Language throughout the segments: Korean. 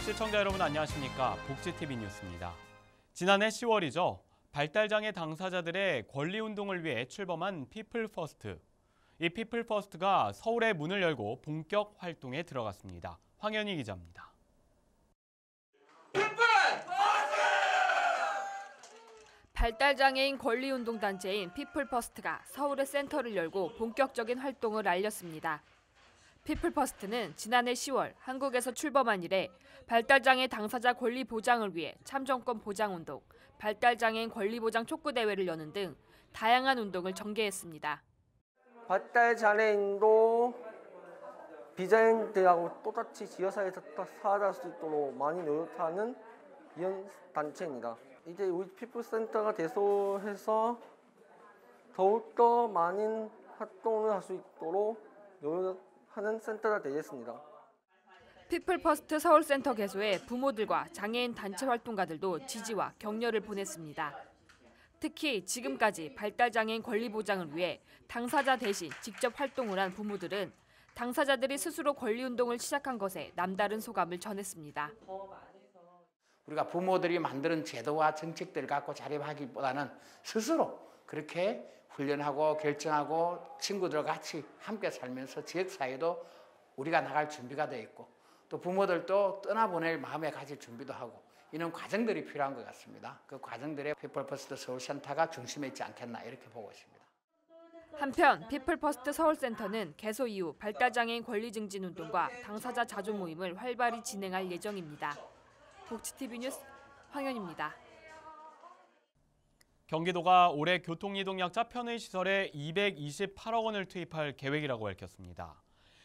시청자 여러분 안녕하십니까? 복지TV 뉴스입니다. 지난해 10월이죠. 발달장애 당사자들의 권리운동을 위해 출범한 피플퍼스트. 이 피플퍼스트가 서울에 문을 열고 본격 활동에 들어갔습니다. 황현희 기자입니다. 발달장애인 권리운동단체인 피플퍼스트가 서울에 센터를 열고 본격적인 활동을 알렸습니다. 피플퍼스트는 지난해 10월 한국에서 출범한 이래 발달장애 당사자 권리 보장을 위해 참정권 보장운동, 발달장애인 권리보장 촉구대회를 여는 등 다양한 운동을 전개했습니다. 발달장애인도 비장애인들하고 똑같이 지역사회에서 살아갈 수 있도록 많이 노력하는 이런 단체입니다. 이제 우리 피플센터가 대소해서 더욱더 많은 활동을 할 수 있도록 노력하는 센터가 되겠습니다. 피플퍼스트 서울센터 개소에 부모들과 장애인 단체 활동가들도 지지와 격려를 보냈습니다. 특히 지금까지 발달장애인 권리 보장을 위해 당사자 대신 직접 활동을 한 부모들은 당사자들이 스스로 권리운동을 시작한 것에 남다른 소감을 전했습니다. 우리가 부모들이 만드는 제도와 정책들을 갖고 자립하기보다는 스스로 그렇게 훈련하고 결정하고 친구들과 같이 함께 살면서 지역사회도 우리가 나갈 준비가 되어 있고 또 부모들도 떠나보낼 마음에 가질 준비도 하고 이런 과정들이 필요한 것 같습니다. 그 과정들에 피플퍼스트 서울센터가 중심에 있지 않겠나 이렇게 보고 있습니다. 한편 피플퍼스트 서울센터는 개소 이후 발달장애인 권리 증진 운동과 당사자 자조 모임을 활발히 진행할 예정입니다. 복지TV 뉴스 황현입니다. 경기도가 올해 교통이동약자 편의시설에 228억 원을 투입할 계획이라고 밝혔습니다.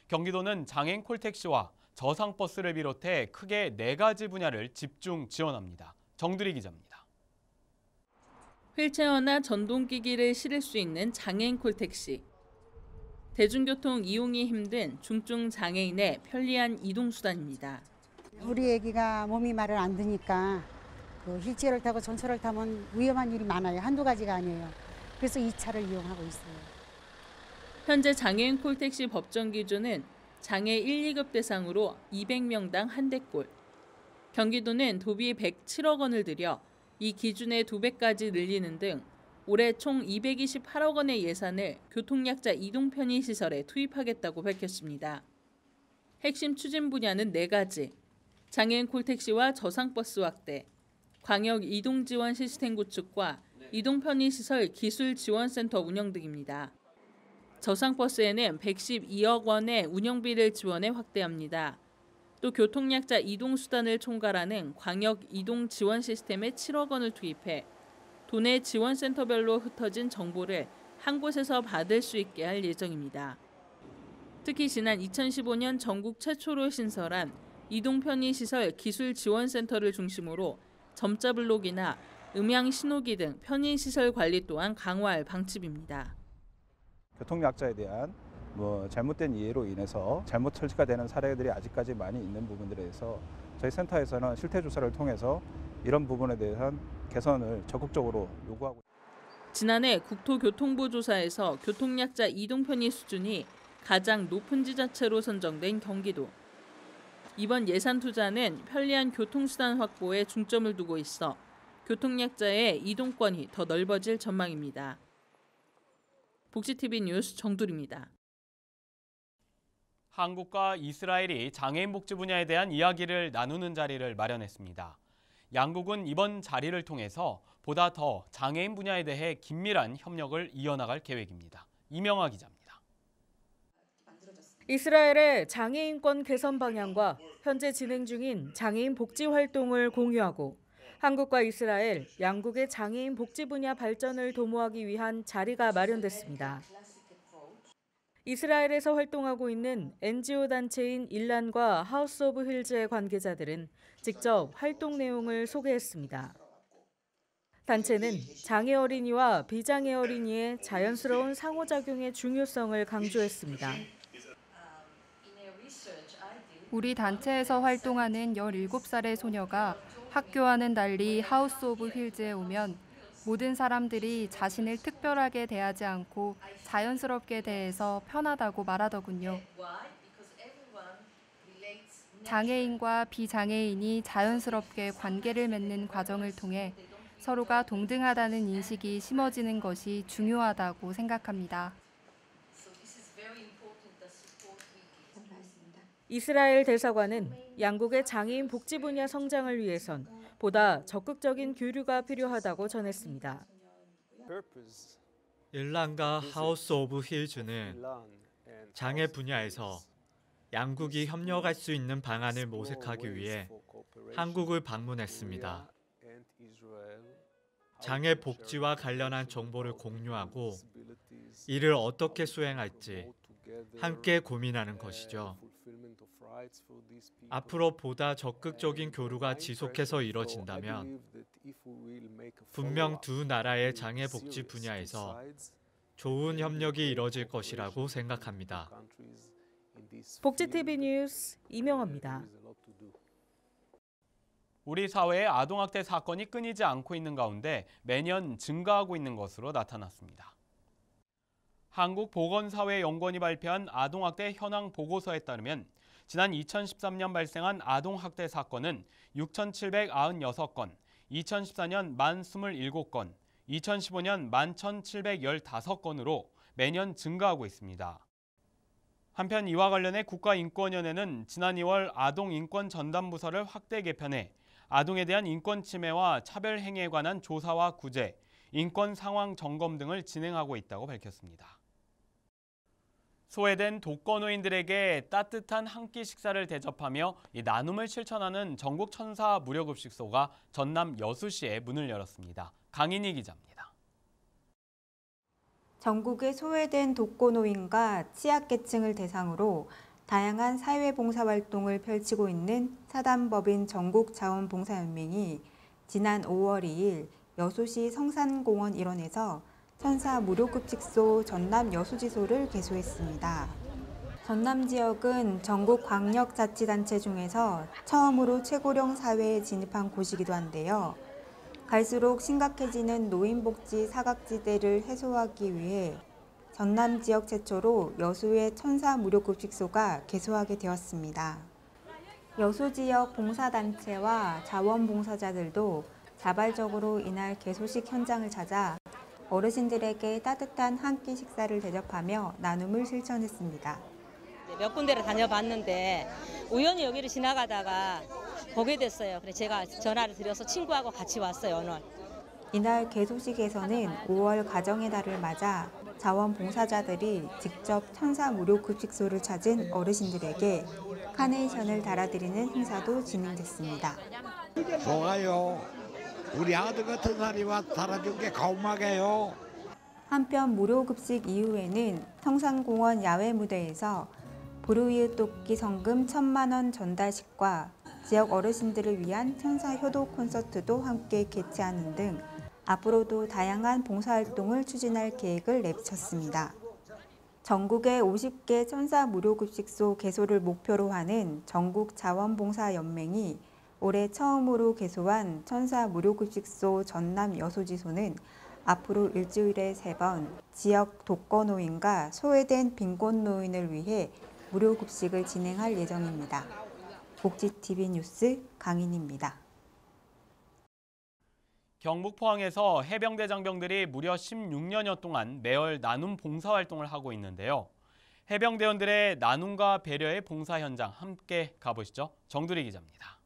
경기도는 장애인 콜택시와 저상버스를 비롯해 크게 4가지 분야를 집중 지원합니다. 정두리 기자입니다. 휠체어나 전동기기를 실을 수 있는 장애인 콜택시. 대중교통 이용이 힘든 중증 장애인의 편리한 이동수단입니다. 우리 애기가 몸이 말을 안 듣니까 그 휠체어를 타고 전철을 타면 위험한 일이 많아요. 한두 가지가 아니에요. 그래서 이 차를 이용하고 있어요. 현재 장애인 콜택시 법정 기준은 장애 1, 2급 대상으로 200명당 한 대꼴. 경기도는 도비 107억 원을 들여 이 기준의 2배까지 늘리는 등 올해 총 228억 원의 예산을 교통약자 이동 편의 시설에 투입하겠다고 밝혔습니다. 핵심 추진 분야는 4가지. 장애인 콜택시와 저상버스 확대, 광역 이동 지원 시스템 구축과 이동 편의 시설 기술 지원센터 운영 등입니다. 저상버스에는 112억 원의 운영비를 지원해 확대합니다. 또 교통약자 이동수단을 총괄하는 광역 이동 지원 시스템에 7억 원을 투입해 도내 지원센터별로 흩어진 정보를 한 곳에서 받을 수 있게 할 예정입니다. 특히 지난 2015년 전국 최초로 신설한 이동편의시설 기술지원센터를 중심으로 점자 블록이나 음향 신호기 등 편의시설 관리 또한 강화할 방침입니다. 교통약자에 대한 잘못된 이해로 인해서 잘못 처리가 되는 사례들이 아직까지 많이 있는 부분들에 대해서 저희 센터에서는 실태 조사를 통해서 이런 부분에 대한 개선을 적극적으로 요구하고 있습니다. 지난해 국토교통부 조사에서 교통약자 이동 편의 수준이 가장 높은 지자체로 선정된 경기도. 이번 예산 투자는 편리한 교통수단 확보에 중점을 두고 있어 교통약자의 이동권이 더 넓어질 전망입니다. 복지TV 뉴스 정두리입니다. 한국과 이스라엘이 장애인 복지 분야에 대한 이야기를 나누는 자리를 마련했습니다. 양국은 이번 자리를 통해서 보다 더 장애인 분야에 대해 긴밀한 협력을 이어나갈 계획입니다. 이명아 기자입니다. 이스라엘의 장애인권 개선 방향과 현재 진행 중인 장애인 복지 활동을 공유하고 한국과 이스라엘 양국의 장애인 복지 분야 발전을 도모하기 위한 자리가 마련됐습니다. 이스라엘에서 활동하고 있는 NGO 단체인 일란과 하우스 오브 힐즈의 관계자들은 직접 활동 내용을 소개했습니다. 단체는 장애 어린이와 비장애 어린이의 자연스러운 상호작용의 중요성을 강조했습니다. 우리 단체에서 활동하는 17살의 소녀가 학교와는 달리 하우스 오브 힐즈에 오면 모든 사람들이 자신을 특별하게 대하지 않고 자연스럽게 대해서 편하다고 말하더군요. 장애인과 비장애인이 자연스럽게 관계를 맺는 과정을 통해 서로가 동등하다는 인식이 심어지는 것이 중요하다고 생각합니다. 이스라엘 대사관은 양국의 장애인 복지 분야 성장을 위해선 보다 적극적인 교류가 필요하다고 전했습니다. 일란과 하우스 오브 힐즈는 장애 분야에서 양국이 협력할 수 있는 방안을 모색하기 위해 한국을 방문했습니다. 장애 복지와 관련한 정보를 공유하고 이를 어떻게 수행할지 함께 고민하는 것이죠. 앞으로 보다 적극적인 교류가 지속해서 이뤄진다면 분명 두 나라의 장애 복지 분야에서 좋은 협력이 이뤄질 것이라고 생각합니다. 복지TV 뉴스 이명화입니다. 우리 사회의 아동학대 사건이 끊이지 않고 있는 가운데 매년 증가하고 있는 것으로 나타났습니다. 한국보건사회연구원이 발표한 아동학대 현황 보고서에 따르면 지난 2013년 발생한 아동학대 사건은 6,796건, 2014년 1,027건, 2015년 11,715건으로 매년 증가하고 있습니다. 한편 이와 관련해 국가인권위원회는 지난 2월 아동인권전담부서를 확대 개편해 아동에 대한 인권 침해와 차별 행위에 관한 조사와 구제, 인권 상황 점검 등을 진행하고 있다고 밝혔습니다. 소외된 독거노인들에게 따뜻한 한 끼 식사를 대접하며 나눔을 실천하는 전국 천사 무료급식소가 전남 여수시에 문을 열었습니다. 강인희 기자입니다. 전국의 소외된 독거노인과 취약계층을 대상으로 다양한 사회봉사활동을 펼치고 있는 사단법인 전국자원봉사연맹이 지난 5월 2일 여수시 성산공원 일원에서 천사 무료급식소 전남 여수지소를 개소했습니다. 전남 지역은 전국 광역자치단체 중에서 처음으로 최고령 사회에 진입한 곳이기도 한데요. 갈수록 심각해지는 노인복지 사각지대를 해소하기 위해 전남 지역 최초로 여수의 천사 무료급식소가 개소하게 되었습니다. 여수 지역 봉사단체와 자원봉사자들도 자발적으로 이날 개소식 현장을 찾아 어르신들에게 따뜻한 한 끼 식사를 대접하며 나눔을 실천했습니다. 몇 군데를 다녀봤는데 우연히 여기를 지나가다가 보게 됐어요. 그래서 제가 전화를 드려서 친구하고 같이 왔어요, 오늘. 이날 개소식에서는 5월 가정의 달을 맞아 자원봉사자들이 직접 천사 무료급식소를 찾은 어르신들에게 카네이션을 달아드리는 행사도 진행됐습니다. 좋아요. 우리 아들 같은 사람이 와서 달아준 게 고마워요. 한편 무료급식 이후에는 성산공원 야외 무대에서 불우이웃 돕기 성금 1,000만 원 전달식과 지역 어르신들을 위한 천사 효도 콘서트도 함께 개최하는 등 앞으로도 다양한 봉사활동을 추진할 계획을 내비쳤습니다. 전국의 50개 천사 무료급식소 개소를 목표로 하는 전국자원봉사연맹이 올해 처음으로 개소한 천사 무료급식소 전남 여수지소는 앞으로 일주일에 3번 지역 독거노인과 소외된 빈곤노인을 위해 무료급식을 진행할 예정입니다. 복지TV 뉴스 강인입니다. 경북 포항에서 해병대 장병들이 무려 16년여 동안 매월 나눔 봉사활동을 하고 있는데요. 해병대원들의 나눔과 배려의 봉사 현장 함께 가보시죠. 정두리 기자입니다.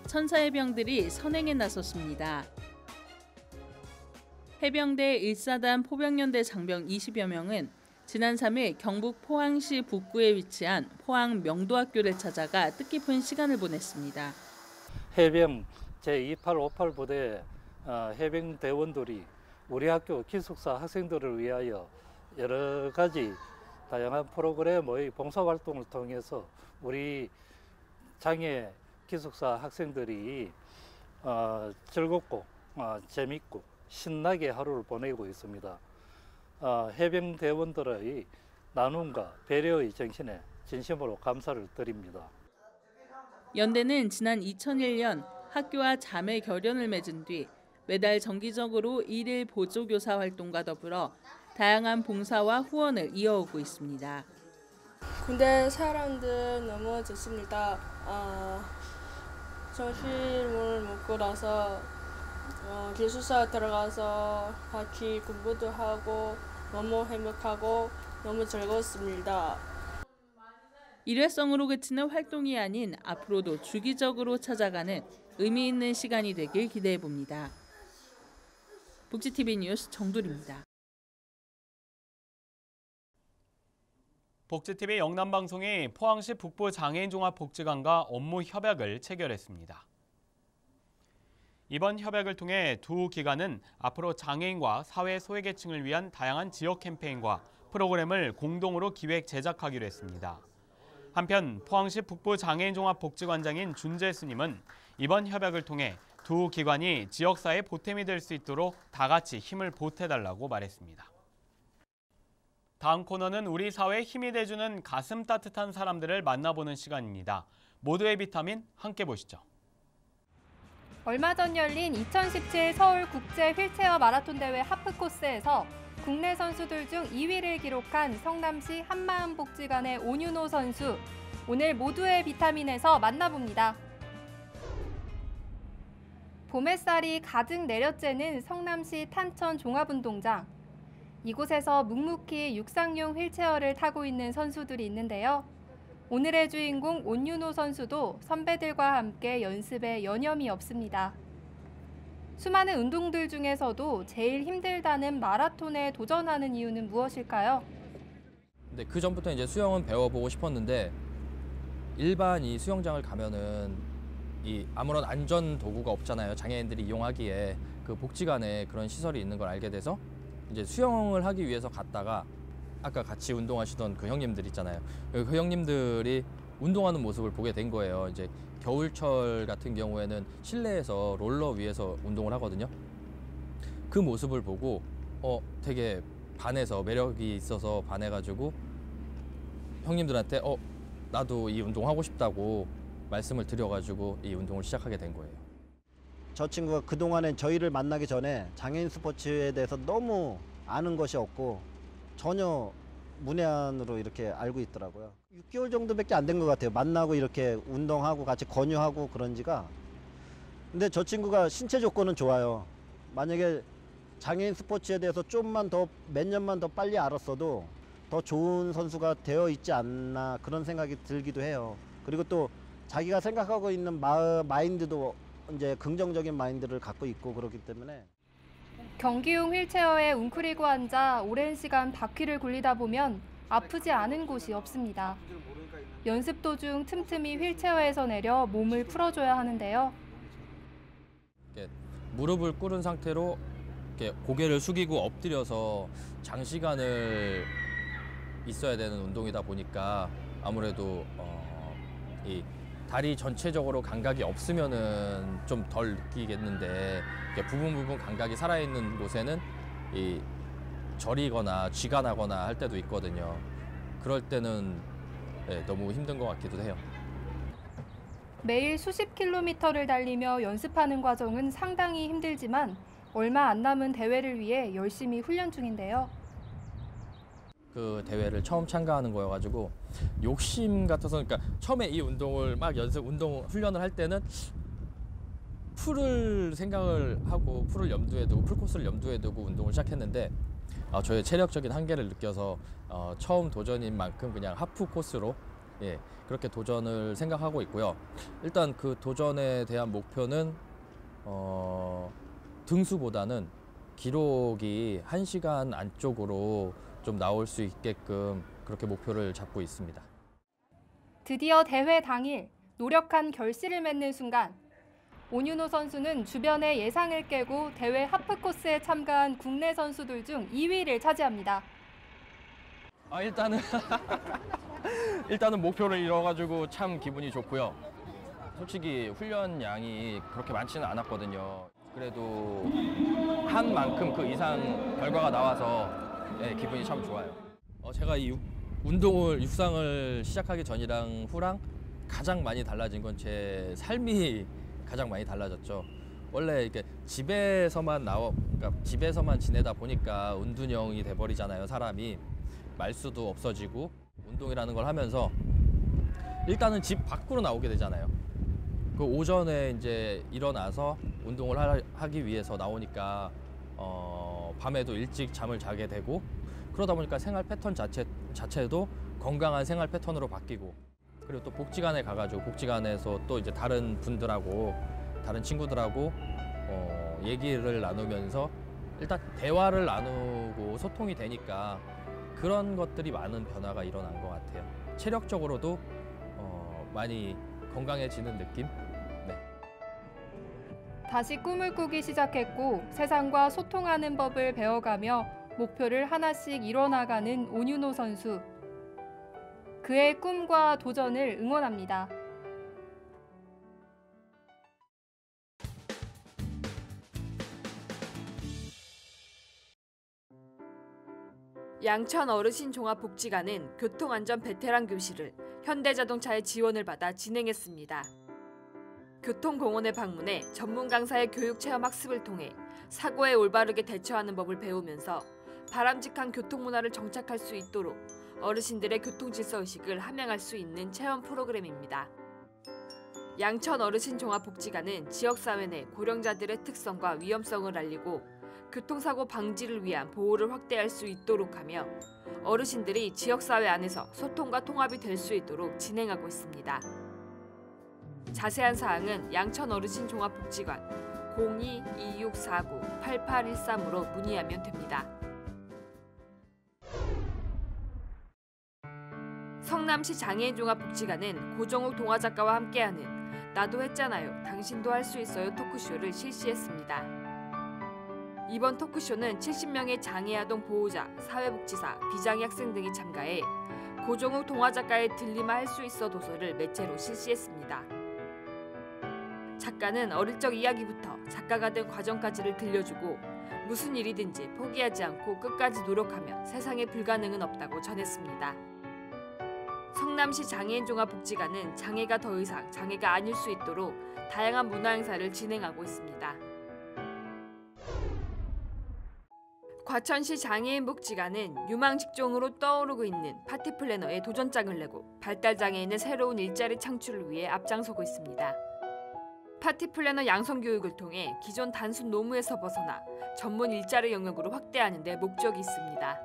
천사해병들이 선행에 나섰습니다. 해병대 1사단 포병연대 장병 20여 명은 지난 3일 경북 포항시 북구에 위치한 포항 명도학교를 찾아가 뜻깊은 시간을 보냈습니다. 해병 제2858 부대 해병대원들이 우리 학교 기숙사 학생들을 위하여 여러 가지 다양한 프로그램의 봉사활동을 통해서 우리 장애 기숙사 학생들이 즐겁고 재밌고 신나게 하루를 보내고 있습니다. 해병대원들의 나눔과 배려의 정신에 진심으로 감사를 드립니다. 연대는 지난 2001년 학교와 자매 결연을 맺은 뒤 매달 정기적으로 일일 보조교사 활동과 더불어 다양한 봉사와 후원을 이어오고 있습니다. 근데 사람들 너무 좋습니다. 점심을 먹고 나서 기숙사 들어가서 같이 공부도 하고 너무 행복하고 너무 즐거웠습니다. 일회성으로 그치는 활동이 아닌 앞으로도 주기적으로 찾아가는 의미 있는 시간이 되길 기대해 봅니다. 복지TV 뉴스 정돌입니다. 복지TV 영남방송이 포항시 북부 장애인종합복지관과 업무 협약을 체결했습니다. 이번 협약을 통해 두 기관은 앞으로 장애인과 사회 소외계층을 위한 다양한 지역 캠페인과 프로그램을 공동으로 기획 제작하기로 했습니다. 한편 포항시 북부 장애인종합복지관장인 준재 스님은 이번 협약을 통해 두 기관이 지역사회의 보탬이 될 수 있도록 다 같이 힘을 보태달라고 말했습니다. 다음 코너는 우리 사회에 힘이 돼주는 가슴 따뜻한 사람들을 만나보는 시간입니다. 모두의 비타민 함께 보시죠. 얼마 전 열린 2017 서울국제 휠체어 마라톤 대회 하프 코스에서 국내 선수들 중 2위를 기록한 성남시 한마음복지관의 온윤호 선수. 오늘 모두의 비타민에서 만나봅니다. 봄햇살이 가득 내려쬐는 성남시 탄천 종합운동장. 이곳에서 묵묵히 육상용 휠체어를 타고 있는 선수들이 있는데요. 오늘의 주인공 온윤호 선수도 선배들과 함께 연습에 여념이 없습니다. 수많은 운동들 중에서도 제일 힘들다는 마라톤에 도전하는 이유는 무엇일까요? 근데 그 전부터 이제 수영은 배워보고 싶었는데 일반 이 수영장을 가면은 이 아무런 안전 도구가 없잖아요. 장애인들이 이용하기에 그 복지관에 그런 시설이 있는 걸 알게 돼서 이제 수영을 하기 위해서 갔다가 아까 같이 운동하시던 그 형님들 있잖아요. 그 형님들이 운동하는 모습을 보게 된 거예요. 이제 겨울철 같은 경우에는 실내에서 롤러 위에서 운동을 하거든요. 그 모습을 보고 되게 반해서 매력이 있어서 반해가지고 형님들한테 나도 이 운동 하고 싶다고 말씀을 드려가지고 이 운동을 시작하게 된 거예요. 저 친구가 그동안에 저희를 만나기 전에 장애인 스포츠에 대해서 너무 아는 것이 없고 전혀 문외한으로 이렇게 알고 있더라고요. 6개월 정도밖에 안 된 것 같아요. 만나고 이렇게 운동하고 같이 권유하고 그런 지가. 근데 저 친구가 신체 조건은 좋아요. 만약에 장애인 스포츠에 대해서 좀만 더 몇 년만 더 빨리 알았어도 더 좋은 선수가 되어 있지 않나 그런 생각이 들기도 해요. 그리고 또 자기가 생각하고 있는 마인드도 이제 긍정적인 마인드를 갖고 있고 그렇기 때문에 경기용 휠체어에 웅크리고 앉아 오랜 시간 바퀴를 굴리다 보면 아프지 않은 곳이 없습니다. 연습 도중 틈틈이 휠체어에서 내려 몸을 풀어줘야 하는데요. 무릎을 꿇은 상태로 이렇게 고개를 숙이고 엎드려서 장시간을 있어야 되는 운동이다 보니까 아무래도 이 다리 전체적으로 감각이 없으면은 좀 덜 느끼겠는데 부분 감각이 살아있는 곳에는 이 저리거나 쥐가 나거나 할 때도 있거든요. 그럴 때는 너무 힘든 것 같기도 해요. 매일 수십 킬로미터를 달리며 연습하는 과정은 상당히 힘들지만 얼마 안 남은 대회를 위해 열심히 훈련 중인데요. 그 대회를 처음 참가하는 거여가지고 욕심 같아서 그러니까 처음에 이 운동을 막 훈련을 할 때는 풀을 생각을 하고 풀을 염두에 두고 풀코스를 염두에 두고 운동을 시작했는데 저의 체력적인 한계를 느껴서 처음 도전인 만큼 그냥 하프 코스로 그렇게 도전을 생각하고 있고요. 일단 그 도전에 대한 목표는 등수보다는 기록이 1시간 안쪽으로 좀 나올 수 있게끔 그렇게 목표를 잡고 있습니다. 드디어 대회 당일 노력한 결실을 맺는 순간 온윤호 선수는 주변의 예상을 깨고 대회 하프 코스에 참가한 국내 선수들 중 2위를 차지합니다. 일단은 목표를 이뤄가지고 참 기분이 좋고요. 솔직히 훈련 양이 그렇게 많지는 않았거든요. 그래도 한 만큼 그 이상 결과가 나와서 기분이 참 좋아요. 제가 이 육상을 시작하기 전이랑 후랑 가장 많이 달라진 건 제 삶이 가장 많이 달라졌죠. 원래 이렇게 집에서만 그러니까 집에서만 지내다 보니까 은둔형이 돼버리잖아요, 사람이. 말수도 없어지고 운동이라는 걸 하면서 일단은 집 밖으로 나오게 되잖아요. 그 오전에 이제 일어나서 운동을 하기 위해서 나오니까 밤에도 일찍 잠을 자게 되고, 그러다 보니까 생활 패턴 자체도 건강한 생활 패턴으로 바뀌고, 그리고 또 복지관에 가가지고 복지관에서 또 이제 다른 분들하고 다른 친구들하고 얘기를 나누면서 일단 대화를 나누고 소통이 되니까 그런 것들이 많은 변화가 일어난 것 같아요. 체력적으로도 많이 건강해지는 느낌? 네. 다시 꿈을 꾸기 시작했고 세상과 소통하는 법을 배워가며 목표를 하나씩 이뤄나가는 온윤호 선수. 그의 꿈과 도전을 응원합니다. 양천 어르신 종합복지관은 교통안전 베테랑 교실을 현대자동차의 지원을 받아 진행했습니다. 교통공원에 방문해 전문 강사의 교육체험 학습을 통해 사고에 올바르게 대처하는 법을 배우면서 바람직한 교통문화를 정착할 수 있도록 어르신들의 교통질서의식을 함양할 수 있는 체험 프로그램입니다. 양천 어르신 종합복지관은 지역사회 내 고령자들의 특성과 위험성을 알리고 교통사고 방지를 위한 보호를 확대할 수 있도록 하며 어르신들이 지역사회 안에서 소통과 통합이 될 수 있도록 진행하고 있습니다. 자세한 사항은 양천 어르신 종합복지관 02-2649-8813으로 문의하면 됩니다. 성남시 장애인 종합복지관은 고정욱 동화작가와 함께하는 나도 했잖아요, 당신도 할 수 있어요 토크쇼를 실시했습니다. 이번 토크쇼는 70명의 장애아동 보호자, 사회복지사, 비장애 학생 등이 참가해 고종욱 동화작가의 들리마 할 수 있어 도서를 매체로 실시했습니다. 작가는 어릴 적 이야기부터 작가가 된 과정까지를 들려주고 무슨 일이든지 포기하지 않고 끝까지 노력하면 세상에 불가능은 없다고 전했습니다. 성남시 장애인 종합복지관은 장애가 더 이상 장애가 아닐 수 있도록 다양한 문화 행사를 진행하고 있습니다. 과천시 장애인복지관은 유망직종으로 떠오르고 있는 파티 플래너에 도전장을 내고 발달장애인의 새로운 일자리 창출을 위해 앞장서고 있습니다. 파티 플래너 양성교육을 통해 기존 단순 노무에서 벗어나 전문 일자리 영역으로 확대하는 데 목적이 있습니다.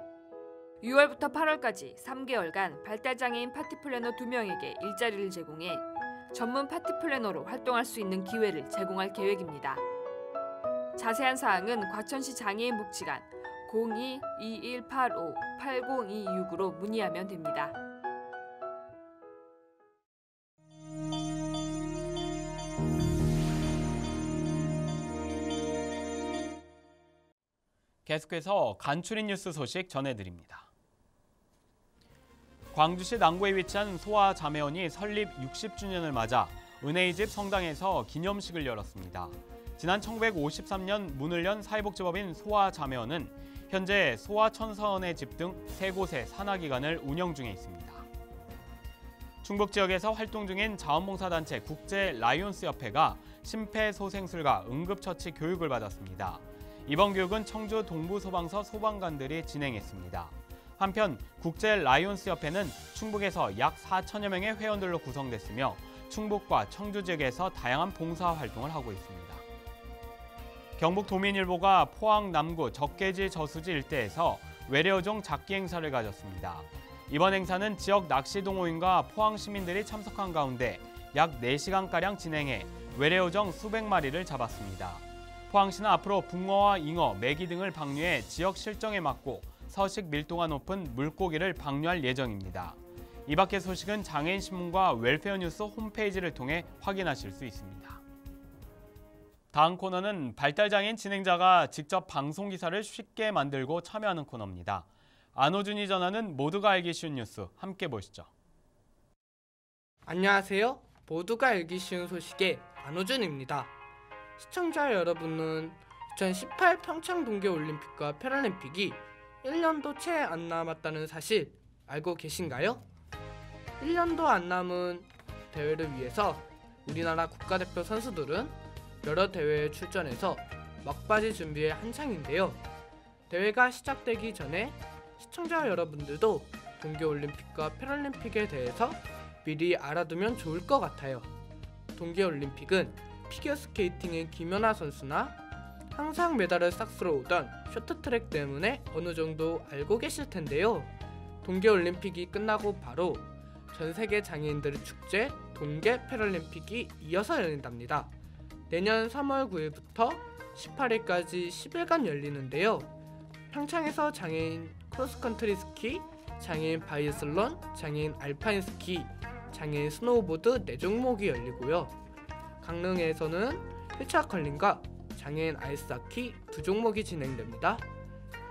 6월부터 8월까지 3개월간 발달장애인 파티 플래너 2명에게 일자리를 제공해 전문 파티 플래너로 활동할 수 있는 기회를 제공할 계획입니다. 자세한 사항은 과천시 장애인복지관 02-2185-8026으로 문의하면 됩니다. 계속해서 간추린 뉴스 소식 전해드립니다. 광주시 남구에 위치한 소아자매원이 설립 60주년을 맞아 은혜의 집 성당에서 기념식을 열었습니다. 지난 1953년 문을 연 사회복지법인 소아자매원은 현재 소아천사원의 집 등 3곳의 산하기관을 운영 중에 있습니다. 충북 지역에서 활동 중인 자원봉사단체 국제라이온스협회가 심폐소생술과 응급처치 교육을 받았습니다. 이번 교육은 청주 동부소방서 소방관들이 진행했습니다. 한편 국제라이온스협회는 충북에서 약 4천여 명의 회원들로 구성됐으며 충북과 청주 지역에서 다양한 봉사활동을 하고 있습니다. 경북도민일보가 포항 남구 적개지 저수지 일대에서 외래어종 잡기 행사를 가졌습니다. 이번 행사는 지역 낚시 동호인과 포항 시민들이 참석한 가운데 약 4시간가량 진행해 외래어종 수백 마리를 잡았습니다. 포항시는 앞으로 붕어와 잉어, 메기 등을 방류해 지역 실정에 맞고 서식 밀도가 높은 물고기를 방류할 예정입니다. 이 밖의 소식은 장애인신문과 웰페어 뉴스 홈페이지를 통해 확인하실 수 있습니다. 다음 코너는 발달장애인 진행자가 직접 방송기사를 쉽게 만들고 참여하는 코너입니다. 안호준이 전하는 모두가 알기 쉬운 뉴스 함께 보시죠. 안녕하세요. 모두가 알기 쉬운 소식의 안호준입니다. 시청자 여러분은 2018 평창 동계올림픽과 패럴림픽이 1년도 채 안 남았다는 사실 알고 계신가요? 1년도 안 남은 대회를 위해서 우리나라 국가대표 선수들은 여러 대회에 출전해서 막바지 준비에 한창인데요. 대회가 시작되기 전에 시청자 여러분들도 동계올림픽과 패럴림픽에 대해서 미리 알아두면 좋을 것 같아요. 동계올림픽은 피겨스케이팅의 김연아 선수나 항상 메달을 싹쓸어 오던 쇼트트랙 때문에 어느 정도 알고 계실 텐데요. 동계올림픽이 끝나고 바로 전세계 장애인들의 축제 동계 패럴림픽이 이어서 열린답니다. 내년 3월 9일부터 18일까지 10일간 열리는데요. 평창에서 장애인 크로스컨트리 스키, 장애인 바이애슬론, 장애인 알파인 스키, 장애인 스노우보드 4종목이 열리고요. 강릉에서는 휠체어 컬링과 장애인 아이스하키 2종목이 진행됩니다.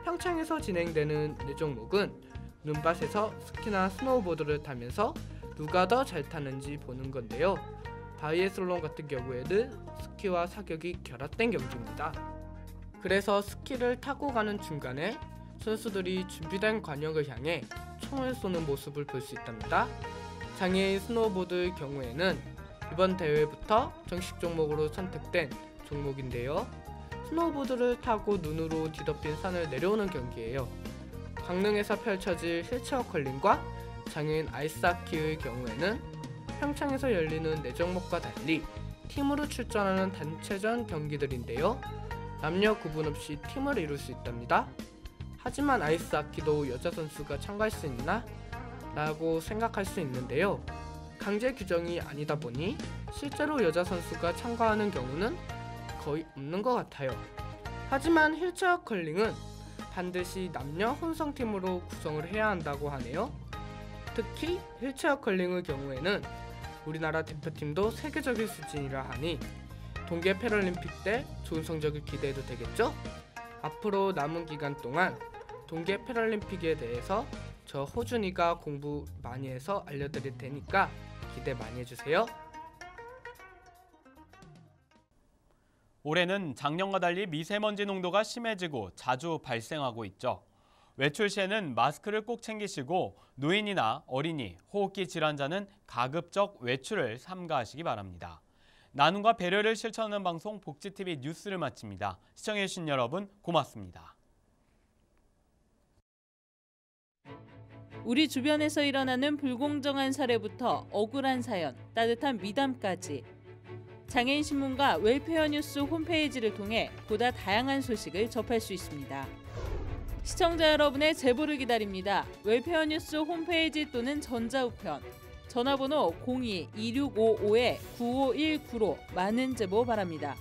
평창에서 진행되는 4종목은 눈밭에서 스키나 스노우보드를 타면서 누가 더 잘 타는지 보는 건데요. 바이애슬론 같은 경우에는 스키와 사격이 결합된 경기입니다. 그래서 스키를 타고 가는 중간에 선수들이 준비된 관역을 향해 총을 쏘는 모습을 볼 수 있답니다. 장애인 스노우보드의 경우에는 이번 대회부터 정식 종목으로 선택된 종목인데요. 스노우보드를 타고 눈으로 뒤덮인 산을 내려오는 경기예요. 강릉에서 펼쳐질 휠체어 컬링과 장애인 아이스하키의 경우에는 평창에서 열리는 4종목과 달리 팀으로 출전하는 단체전 경기들인데요. 남녀 구분 없이 팀을 이룰 수 있답니다. 하지만 아이스하키도 여자 선수가 참가할 수 있나? 라고 생각할 수 있는데요. 강제 규정이 아니다 보니 실제로 여자 선수가 참가하는 경우는 거의 없는 것 같아요. 하지만 휠체어 컬링은 반드시 남녀 혼성팀으로 구성을 해야 한다고 하네요. 특히 휠체어 컬링의 경우에는 우리나라 대표팀도 세계적인 수준이라 하니 동계 패럴림픽 때 좋은 성적을 기대해도 되겠죠? 앞으로 남은 기간 동안 동계 패럴림픽에 대해서 저 호준이가 공부 많이 해서 알려드릴 테니까 기대 많이 해주세요. 올해는 작년과 달리 미세먼지 농도가 심해지고 자주 발생하고 있죠. 외출 시에는 마스크를 꼭 챙기시고 노인이나 어린이, 호흡기 질환자는 가급적 외출을 삼가하시기 바랍니다. 나눔과 배려를 실천하는 방송 복지TV 뉴스를 마칩니다. 시청해주신 여러분 고맙습니다. 우리 주변에서 일어나는 불공정한 사례부터 억울한 사연, 따뜻한 미담까지 장애인 신문과 웰페어 뉴스 홈페이지를 통해 보다 다양한 소식을 접할 수 있습니다. 시청자 여러분의 제보를 기다립니다. 웰페어 뉴스 홈페이지 또는 전자우편, 전화번호 02-2655-9519로 많은 제보 바랍니다.